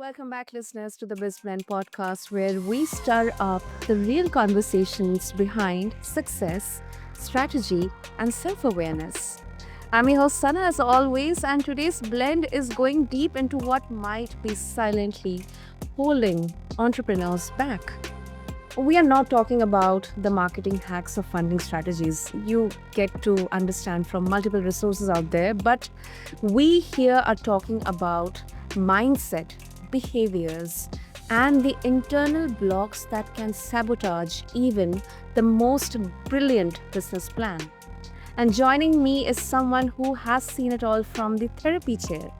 Welcome back, listeners, to the BizBlend podcast, where we stir up the real conversations behind success, strategy, and self awareness. I'm your host, Sana, as always, and today's blend is going deep into what might be silently holding entrepreneurs back. We are not talking about the marketing hacks or funding strategies you get to understand from multiple resources out there, but we here are talking about mindset, behaviors, and the internal blocks that can sabotage even the most brilliant business plan. And joining me is someone who has seen it all from the therapy chair.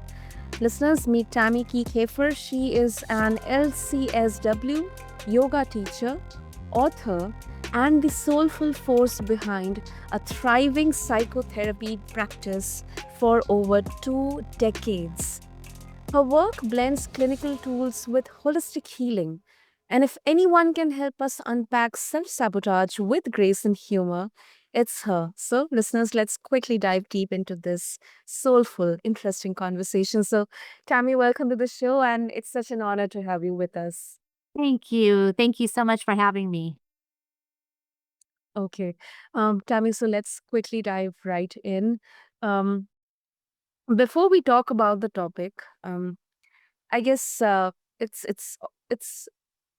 Listeners, meet Tami Kiekhaefer. She is an LCSW yoga teacher, author, and the soulful force behind a thriving psychotherapy practice for over 2 decades. Her work blends clinical tools with holistic healing. And if anyone can help us unpack self sabotage with grace and humor, it's her. So, listeners, let's quickly dive deep into this soulful, interesting conversation. So, Tammy, welcome to the show, and it's such an honor to have you with us. Thank you. Thank you so much for having me. Okay. Tammy, so let's quickly dive right in. Um, Before we talk about the topic, I guess it's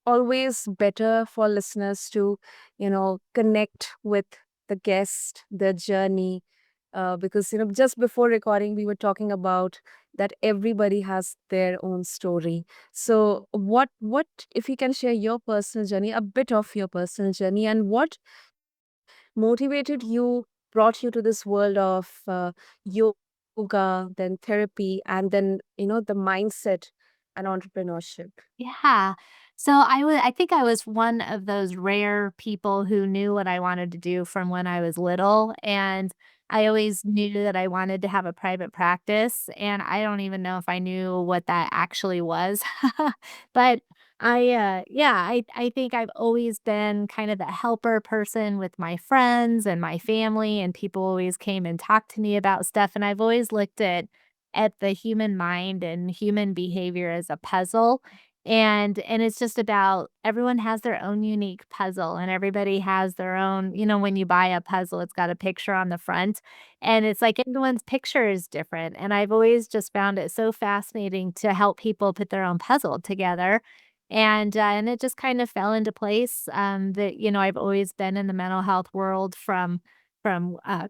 always better for listeners to connect with the guest, their journey, because just before recording we were talking about that everybody has their own story. So what if you can share your personal journey, a bit of your personal journey, and what motivated you, brought you to this world of yoga, then therapy, and then the mindset and entrepreneurship. Yeah. So I think I was one of those rare people who knew what I wanted to do from when I was little, and I always knew that I wanted to have a private practice, and I don't even know if I knew what that actually was. But I think I've always been kind of the helper person with my friends and my family, and people always came and talked to me about stuff, and I've always looked at the human mind and human behavior as a puzzle. And it's just about everyone has their own unique puzzle, and everybody has their own, when you buy a puzzle, it's got a picture on the front, and it's like everyone's picture is different. And I've always just found it so fascinating to help people put their own puzzle together. And it just kind of fell into place, that, I've always been in the mental health world from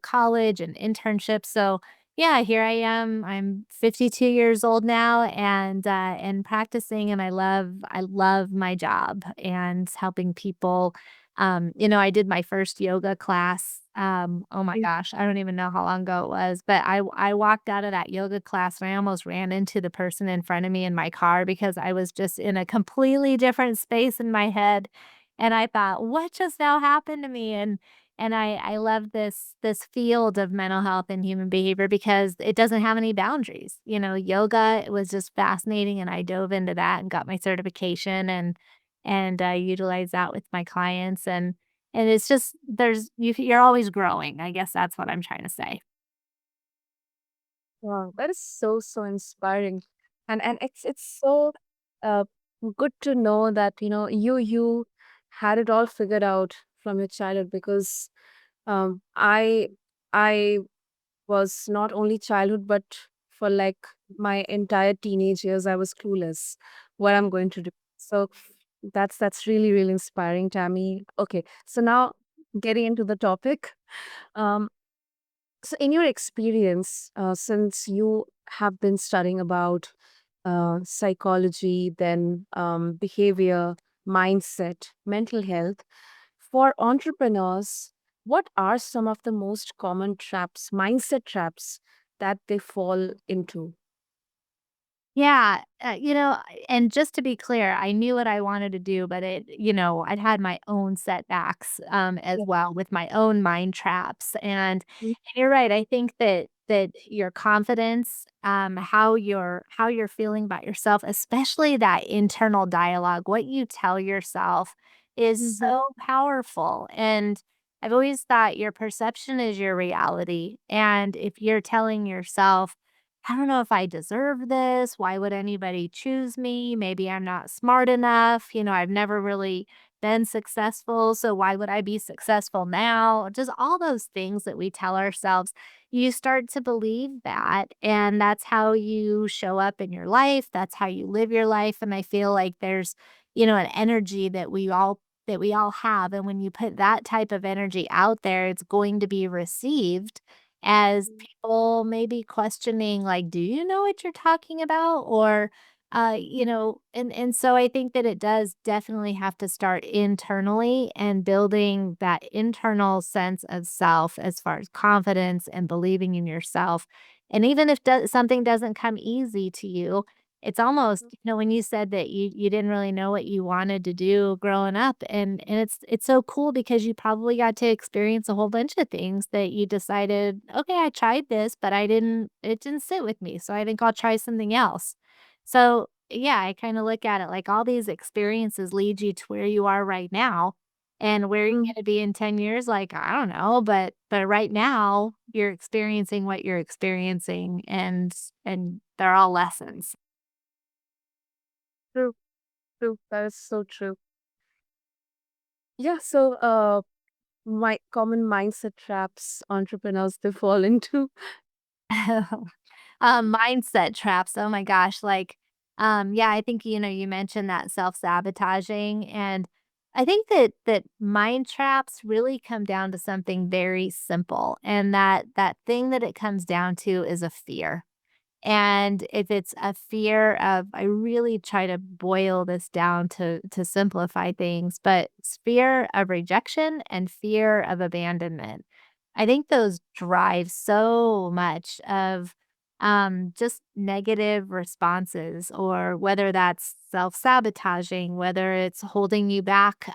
college and internships. So yeah, here I am. I'm 52 years old now and practicing, and I love my job and helping people. I did my first yoga class. Oh my gosh, I don't even know how long ago it was, but I walked out of that yoga class and I almost ran into the person in front of me in my car because I was just in a completely different space in my head. And I thought, what just now happened to me? And I love this field of mental health and human behavior because it doesn't have any boundaries. Yoga was just fascinating, and I dove into that and got my certification, and I utilize that with my clients, and it's just you're always growing. I guess that's what I'm trying to say. Wow, that is so inspiring, and it's so uh good to know that you had it all figured out from your childhood, because I I was not only childhood, but for like my entire teenage years I was clueless what I'm going to do. So that's really inspiring, Tammy. Okay, so now getting into the topic. Um, so, in your experience, since you have been studying about psychology, then behavior, mindset, mental health, for entrepreneurs, what are some of the most common traps, mindset traps that they fall into? Yeah, and just to be clear, I knew what I wanted to do, but I'd had my own setbacks, as Yeah. well with my own mind traps, and you're right. I think that your confidence, how you're feeling about yourself, especially that internal dialogue, what you tell yourself is Mhm. so powerful. And I've always thought your perception is your reality, and if you're telling yourself I don't know if I deserve this. Why would anybody choose me? Maybe I'm not smart enough. I've never really been successful. So why would I be successful now? Just all those things that we tell ourselves. You start to believe that. And that's how you show up in your life. That's how you live your life. And I feel like there's, an energy that we all have. And when you put that type of energy out there, it's going to be received as people maybe questioning, like, "Do you know what you're talking about?" Or, and so I think that it does definitely have to start internally and building that internal sense of self as far as confidence and believing in yourself. And even if something doesn't come easy to you, it's almost, when you said that you didn't really know what you wanted to do growing up, and it's so cool because you probably got to experience a whole bunch of things that you decided, "Okay, I tried this, but it didn't sit with me, so I think I'll try something else." So, yeah, I kinda look at it like all these experiences lead you to where you are right now, and where you're Mm. gonna be in 10 years, like, I don't know, but right now, you're experiencing what you're experiencing, and they're all lessons. True, true. That is so true. Yeah, so my common mindset traps entrepreneurs they fall into. Mindset traps, oh my gosh, like, yeah, I think, you mentioned that self-sabotaging, and I think that mind traps really come down to something very simple, and that thing that it comes down to is a fear. And if it's a fear of I really try to boil this down to simplify things, but it's fear of rejection and fear of abandonment. I think those drive so much of just negative responses, or whether that's self-sabotaging, whether it's holding you back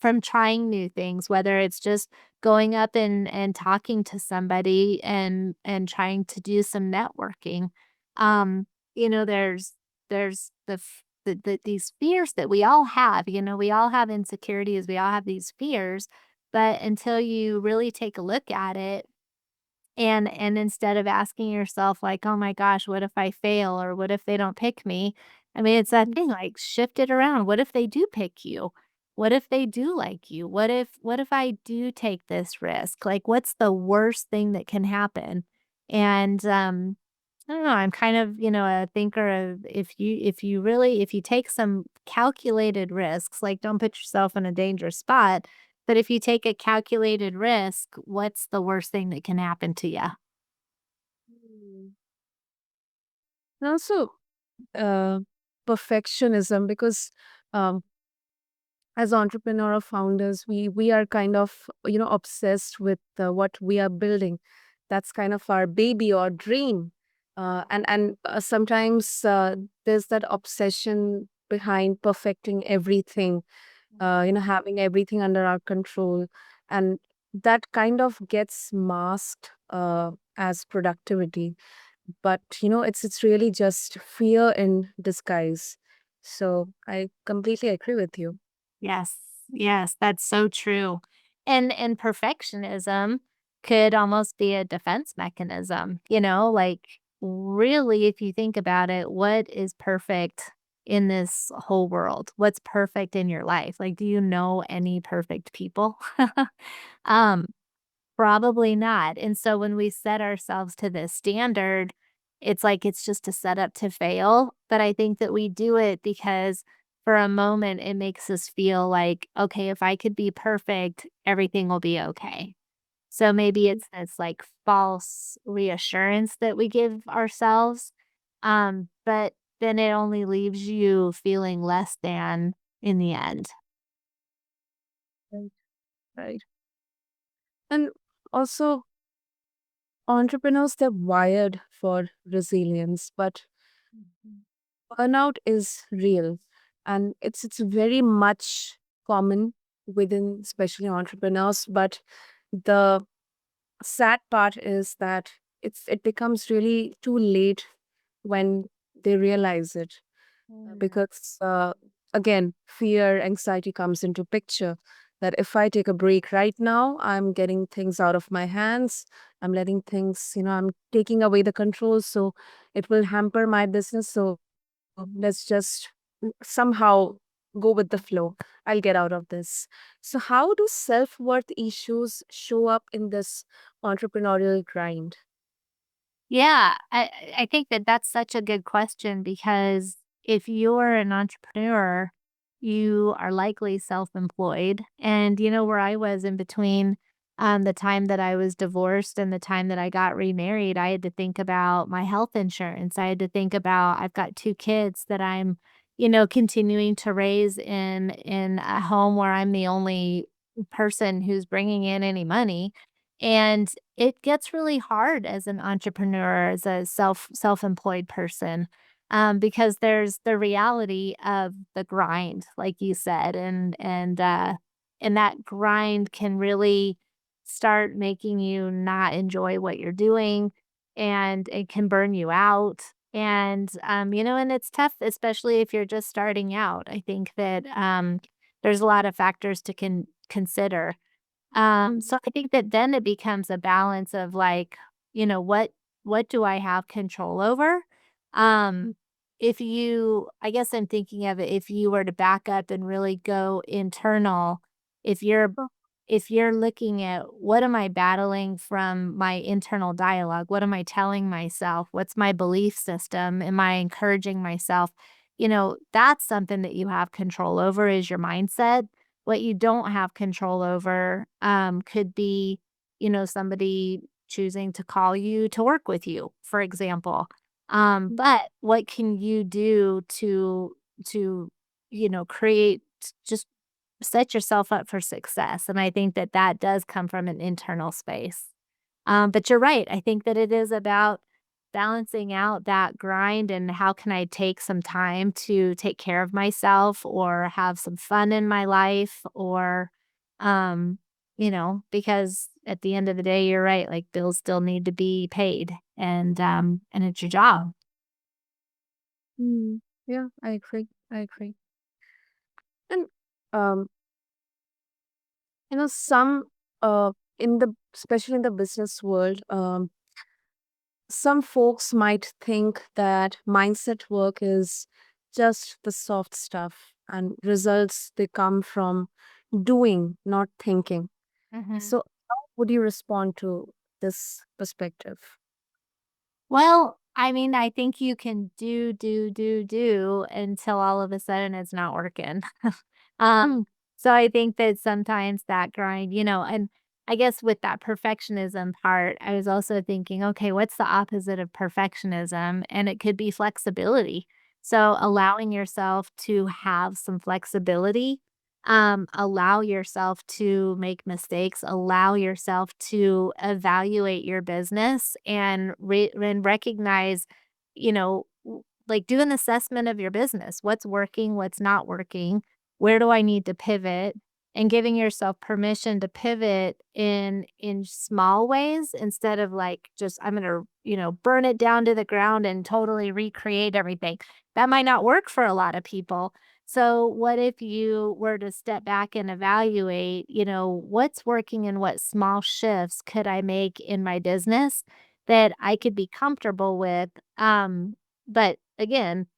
from trying new things, whether it's just going up and talking to somebody and trying to do some networking. Um, there's these fears that we all have. We all have insecurities, we all have these fears, but until you really take a look at it, and instead of asking yourself like, "Oh my gosh, what if I fail, or what if they don't pick me?" I mean, it's that thing, like, shift it around. What if they do pick you? What if they do like you? What if I do take this risk? Like, what's the worst thing that can happen? And, I don't know, I'm kind of, a thinker of, if you take some calculated risks, like, don't put yourself in a dangerous spot, but if you take a calculated risk, what's the worst thing that can happen to you? Mm. And also, uh, perfectionism because um, as entrepreneur or founders, we are kind of obsessed with what we are building. That's kind of our baby or dream, and sometimes there's that obsession behind perfecting everything, having everything under our control, and that kind of gets masked as productivity. But it's really just fear in disguise. So I completely agree with you. Yes, yes, that's so true. And perfectionism could almost be a defense mechanism, like, really, if you think about it, what is perfect in this whole world? What's perfect in your life? Like, do you know any perfect people? Um, Probably not. And so when we set ourselves to this standard, it's like it's just a setup to fail. But I think that we do it because for a moment it makes us feel like, okay, if I could be perfect, everything will be okay. So maybe it's this like false reassurance that we give ourselves. But then it only leaves you feeling less than in the end. Right. Right. And also, entrepreneurs, they're wired for resilience, but burnout is real. And it's very much common within, especially entrepreneurs. But the sad part is that it becomes really too late when they realize it. Mm. Because again, fear, anxiety comes into picture. that if I take a break right now, I'm getting things out of my hands. I'm letting things, I'm taking away the control. So it will hamper my business. So let's just somehow go with the flow. I'll get out of this. So, how do self worth issues show up in this entrepreneurial grind? Yeah, I think that that's such a good question because if you're an entrepreneur, you are likely self-employed. And you know where I was in between the time that I was divorced and the time that I got remarried, I had to think about my health insurance. I had to think about I've got two kids that I'm, continuing to raise in a home where I'm the only person who's bringing in any money. And it gets really hard as an entrepreneur, as a self-employed person, because there's the reality of the grind, like you said, and that grind can really start making you not enjoy what you're doing, and it can burn you out. And and it's tough, especially if you're just starting out. I think that there's a lot of factors to consider. So I think that then it becomes a balance of like, what do I have control over? Um, if you I guess I'm thinking of it, if you were to back up and really go internal, if you're if you're looking at what am I battling from my internal dialogue? What am I telling myself? What's my belief system? Am I encouraging myself? That's something that you have control over is your mindset. What you don't have control over, could be, somebody choosing to call you to work with you, for example. But what can you do to, create just set yourself up for success? And I think that that does come from an internal space. But you're right. I think that it is about balancing out that grind and how can I take some time to take care of myself or have some fun in my life or because at the end of the day you're right, like bills still need to be paid and it's your job. Mm, yeah, I agree. I agree. And um, some in the especially in the business world, some folks might think that mindset work is just the soft stuff, and results they come from doing, not thinking. Mhm. So, how would you respond to this perspective? Well, I mean, I think you can do until all of a sudden it's not working. So I think that sometimes that grind, and I guess with that perfectionism part, I was also thinking, okay, what's the opposite of perfectionism? And it could be flexibility. So allowing yourself to have some flexibility, allow yourself to make mistakes, allow yourself to evaluate your business and recognize, like do an assessment of your business. What's working, what's not working, where do I need to pivot? And giving yourself permission to pivot in small ways instead of like just I'm gonna, burn it down to the ground and totally recreate everything. That might not work for a lot of people. So what if you were to step back and evaluate, what's working and what small shifts could I make in my business that I could be comfortable with? But again,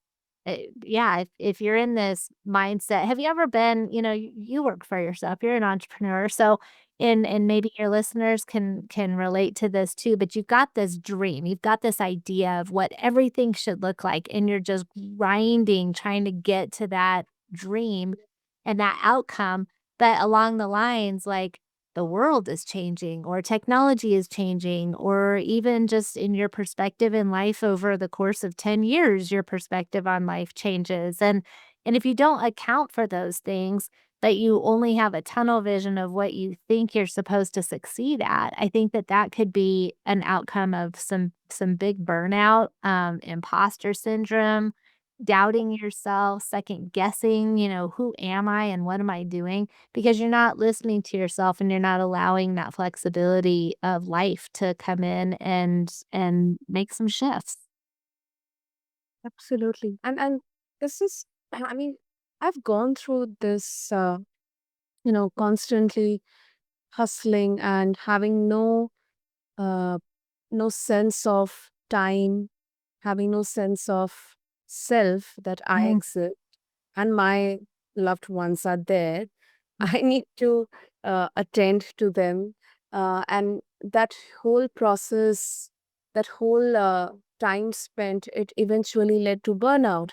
yeah, if you're in this mindset, have you ever been, you work for yourself, you're an entrepreneur. So, and maybe your listeners can relate to this too, but you've got this dream, you've got this idea of what everything should look like, and you're just grinding, trying to get to that dream and that outcome. But along the lines, like the world is changing or technology is changing or even just in your perspective in life over the course of 10 years your perspective on life changes and if you don't account for those things that you only have a tunnel vision of what you think you're supposed to succeed at, I think that that could be an outcome of some big burnout, imposter syndrome, doubting yourself, second guessing, who am I and what am I doing, because you're not listening to yourself and you're not allowing that flexibility of life to come in and make some shifts. Absolutely. And this is, I mean, I've gone through this. constantly hustling and having uh, no sense of time, having no sense of self that I Mhm. exist and my loved ones are there. I need to attend to them. And that whole process, that whole time spent, it eventually led to burnout.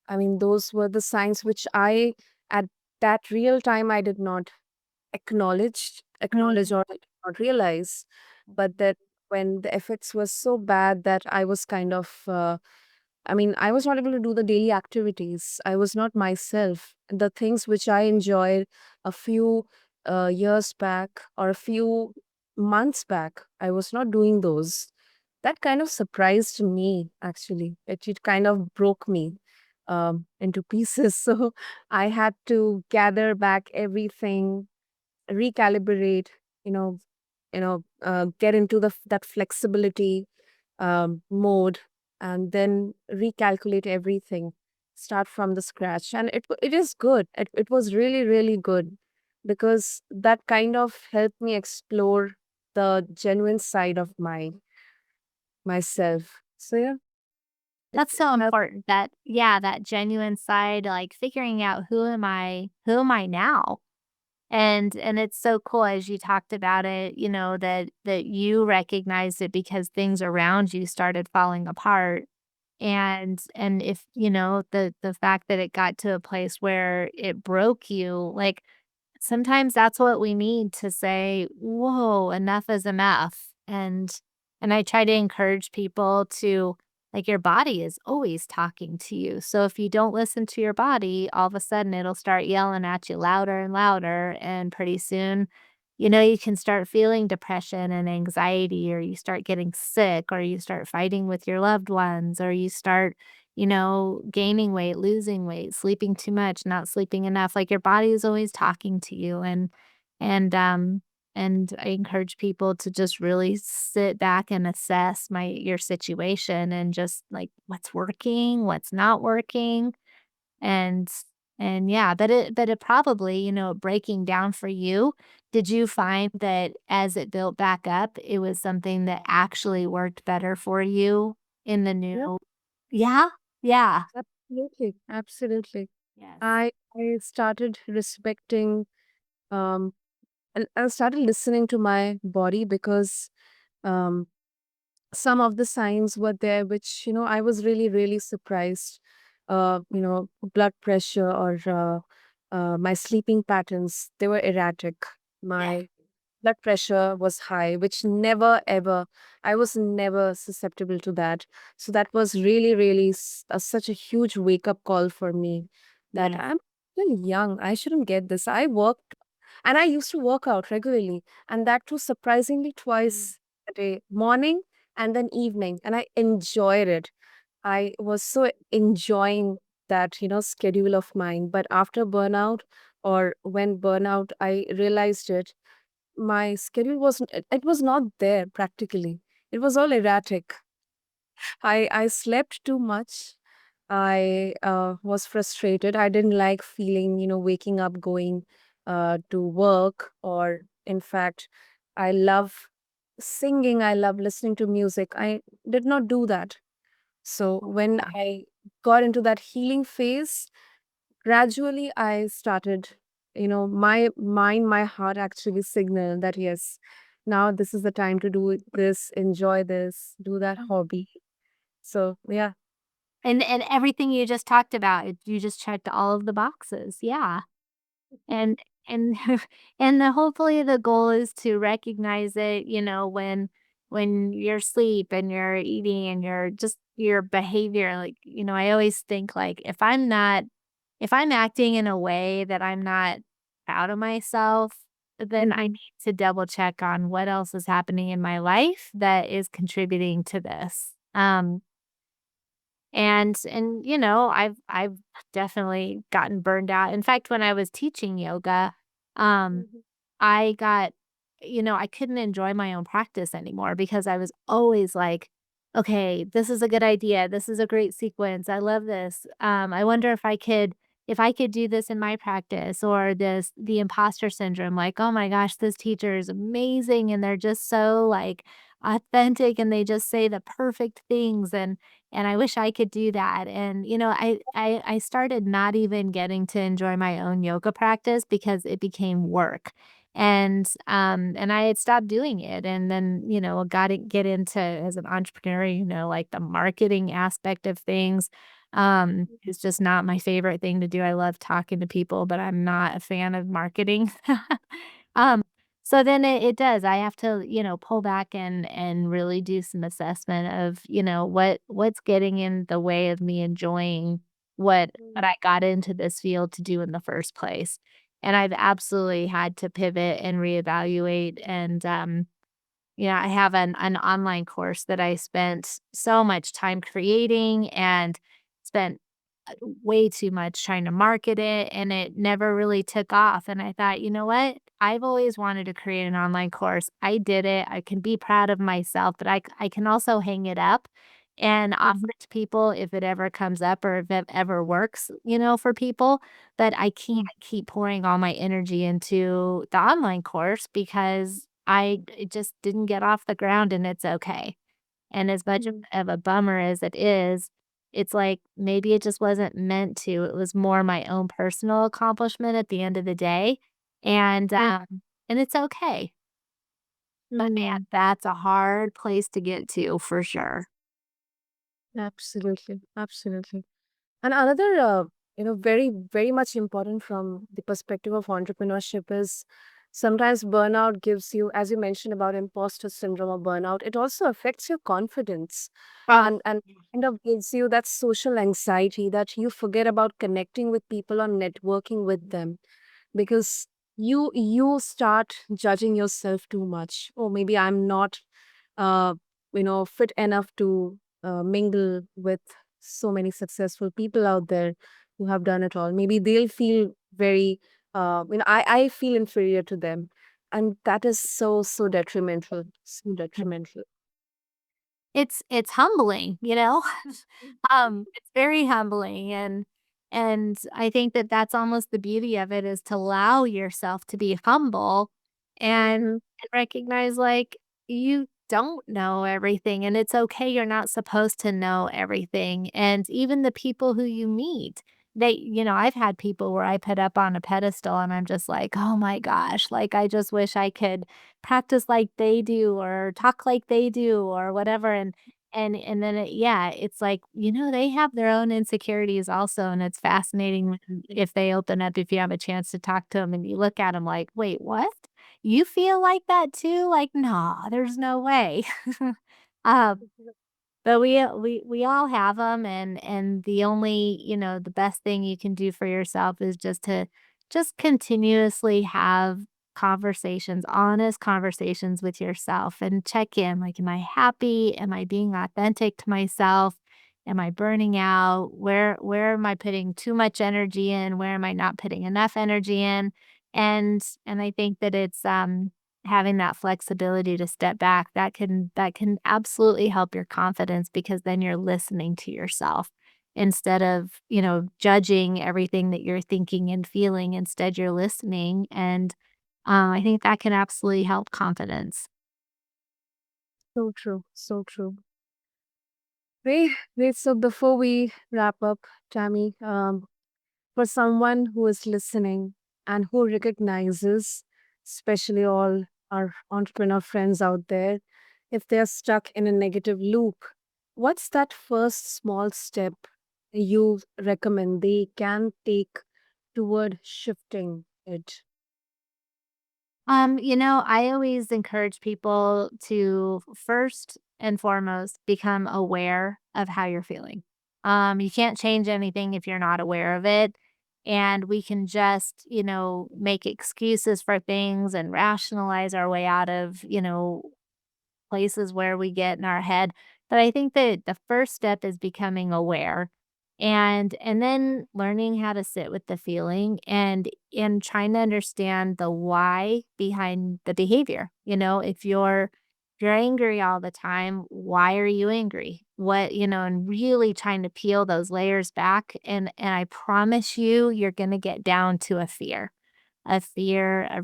I mean, those were the signs which at that real time, I did not acknowledge or I did not realize. But that when the effects were so bad that I was kind of I mean, I was not able to do the daily activities. I was not myself. The things which I enjoyed a few years back or a few months back, I was not doing those. That kind of surprised me, actually. It kind of broke me into pieces. So I had to gather back everything, recalibrate, you know, get into that flexibility mode, and then recalculate everything, start from the scratch. And it is good. It was really, really good because that kind of helped me explore the genuine side of myself. So yeah, That's it so helped. important that yeah, that genuine side, like figuring out who am I now? And it's so cool as you talked about it, that you recognized it because things around you started falling apart. And if, the fact that it got to a place where it broke you, like sometimes that's what we need to say, "Whoa, enough is enough." And I try to encourage people to like your body is always talking to you. So if you don't listen to your body, all of a sudden it'll start yelling at you louder and louder and pretty soon, you can start feeling depression and anxiety, or you start getting sick, or you start fighting with your loved ones, or you start gaining weight, losing weight, sleeping too much, not sleeping enough. Like your body is always talking to you. And I encourage people to just really sit back and assess your situation and just like what's working, what's not working. And and yeah, but it probably, breaking down for you, did you find that as it built back up, it was something that actually worked better for you in the Yep, new. Yeah? Yeah. absolutely, absolutely. Yes. I started respecting um and I started listening to my body because um some of the signs were there which I was really, really surprised. Blood pressure or my sleeping patterns, they were erratic. Yeah. My blood pressure was high, which never ever, I was never susceptible to that. So that was really, really such a huge wake up call for me, that Yes. I'm still young, I shouldn't get this. I worked and I used to work out regularly, and that too surprisingly Mm. twice a day, morning and then evening, and I enjoyed it. I was so enjoying that schedule of mine. But after burnout, or when burnout I realized it, my schedule wasn't, it was not there practically. It was all erratic. I slept too much. I was frustrated. I didn't like feeling, waking up, going to work, or in fact, I love singing. I love listening to music. I did not do that. So when I got into that healing phase, gradually I started, my mind, my heart actually signaled that yes, now this is the time to do this, enjoy this, do that hobby. So yeah. And everything you just talked about, you just checked all of the boxes. Yeah. And and and hopefully the goal is to recognize it, when you're asleep and you're eating and your behavior, like, I always think like if I'm acting in a way that I'm not proud of myself, then I Hmm. need to double check on what else is happening in my life that is contributing to this. And I've definitely gotten burned out. In fact, when I was teaching yoga, um, Hmm. I got I couldn't enjoy my own practice anymore because I was always like, "Okay, this is a good idea. This is a great sequence. I love this. I wonder if I could, if I could do this in my practice, or the imposter syndrome, like, oh my gosh, this teacher is amazing and they're just so like authentic and they just say the perfect things, and I wish I could do that. And I started not even getting to enjoy my own yoga practice because it became work. And I had stopped doing it, and then, got to get into, as an entrepreneur, like the marketing aspect of things. It's just not my favorite thing to do. I love talking to people, but I'm not a fan of marketing. um, so then it does. I have to, pull back and really do some assessment of, what's getting in the way of me enjoying what I got into this field to do in the first place. And I've absolutely had to pivot and reevaluate. And I have an online course that I spent so much time creating and spent way too much trying to market it, and it never really took off. And I thought, you know what? I've always wanted to create an online course. I did it. I can be proud of myself, but I can also hang it up and offer Mhm. it to people if it ever comes up or if it ever works, for people. But I can't keep pouring all my energy into the online course because it just didn't get off the ground, and it's okay. And as much Mhm. of a bummer as it is, it's like maybe it just wasn't meant to. It was more my own personal accomplishment at the end of the day. And it's okay. But man, Mhm. that's a hard place to get to for sure. Absolutely, absolutely. And another, very, very much important from the perspective of entrepreneurship is sometimes burnout gives you, as you mentioned about imposter syndrome or burnout, it also affects your confidence Oh, and kind of gives you that social anxiety that you forget about connecting with people or networking with them because you start judging yourself too much. Or maybe I'm not uh, fit enough to mingle with so many successful people out there who have done it all. Maybe they'll feel very, I feel inferior to them. And that is so, so detrimental, so detrimental. it's humbling, it's very humbling, and I think that that's almost the beauty of it, is to allow yourself to be humble and Mm-hmm. recognize, like, you don't know everything, and it's okay, you're not supposed to know everything. And even the people who you meet, I've had people where I put up on a pedestal and I'm just like, "Oh my gosh, like, I just wish I could practice like they do or talk like they do," or whatever. And then it's like, they have their own insecurities also, and it's fascinating if they open up, if you have a chance to talk to them and you look at them like, "Wait, what? You feel like that too?" Like, "Nah, there's no way." Um, but we all have them, and the only, the best thing you can do for yourself is just continuously have conversations, honest conversations with yourself, and check in, like, am I happy? Am I being authentic to myself? Am I burning out? Where am I putting too much energy in? Where am I not putting enough energy in? And I think that it's having that flexibility to step back, that can absolutely help your confidence, because then you're listening to yourself instead of, judging everything that you're thinking and feeling. Instead, you're listening, and I think that can absolutely help confidence. So true, so true. Great, great. So before we wrap up, Tammy, for someone who is listening and who recognizes, especially all our entrepreneur friends out there, if they're stuck in a negative loop, what's that first small step you recommend they can take toward shifting it? I always encourage people to first and foremost become aware of how you're feeling. You can't change anything if you're not aware of it. And we can just, make excuses for things and rationalize our way out of, places where we get in our head. But I think that the first step is becoming aware, and then learning how to sit with the feeling, and trying to understand the why behind the behavior. If you're you're angry all the time, why are you angry? And really trying to peel those layers back, and I promise you, you're gonna get down to a fear of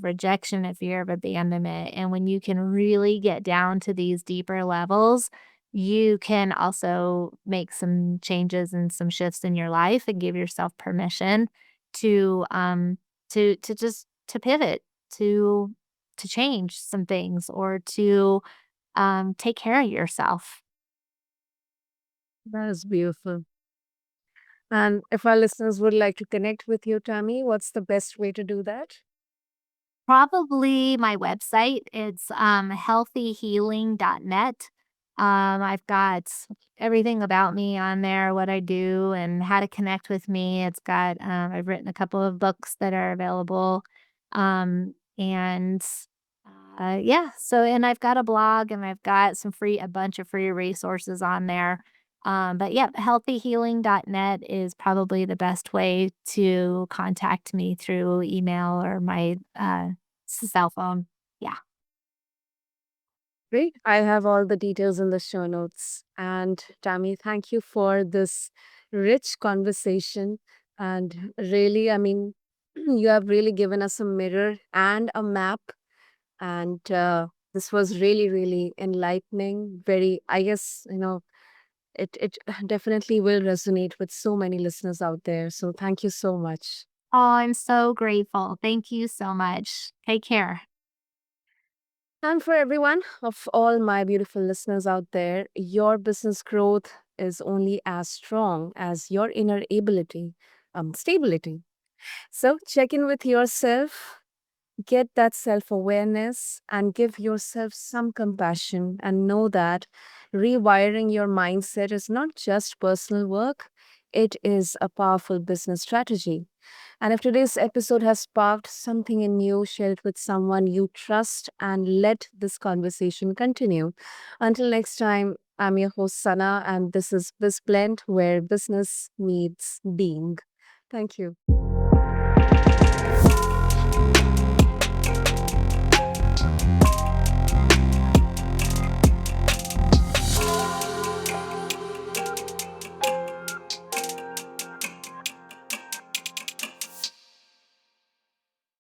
rejection, a fear of abandonment. And when you can really get down to these deeper levels, you can also make some changes and some shifts in your life and give yourself permission to to pivot, to to change some things or to take care of yourself. That is beautiful. And if our listeners would like to connect with you, Tammy, what's the best way to do that? Probably my website. It's, healthyhealing.net. I've got everything about me on there, what I do, and how to connect with me. It's got, I've written a couple of books that are available. And yeah, and I've got a blog and I've got a bunch of free resources on there. But yeah, healthyhealing.net is probably the best way to contact me through email or my cell phone. Yeah. Great. I have all the details in the show notes. And Tammy, thank you for this rich conversation. And really, I mean, you have really given us a mirror and a map. And this was really, really enlightening. Very, I guess, it definitely will resonate with so many listeners out there. So thank you so much. Oh, I'm so grateful. Thank you so much. Take care. And for everyone of all my beautiful listeners out there, your business growth is only as strong as your inner stability. So check in with yourself, get that self awareness, and give yourself some compassion. And know that rewiring your mindset is not just personal work, it is a powerful business strategy. And if today's episode has sparked something in you, share it with someone you trust and let this conversation continue. Until next time, I'm your host, Sana, and this is BizBlend, where business meets being. Thank you.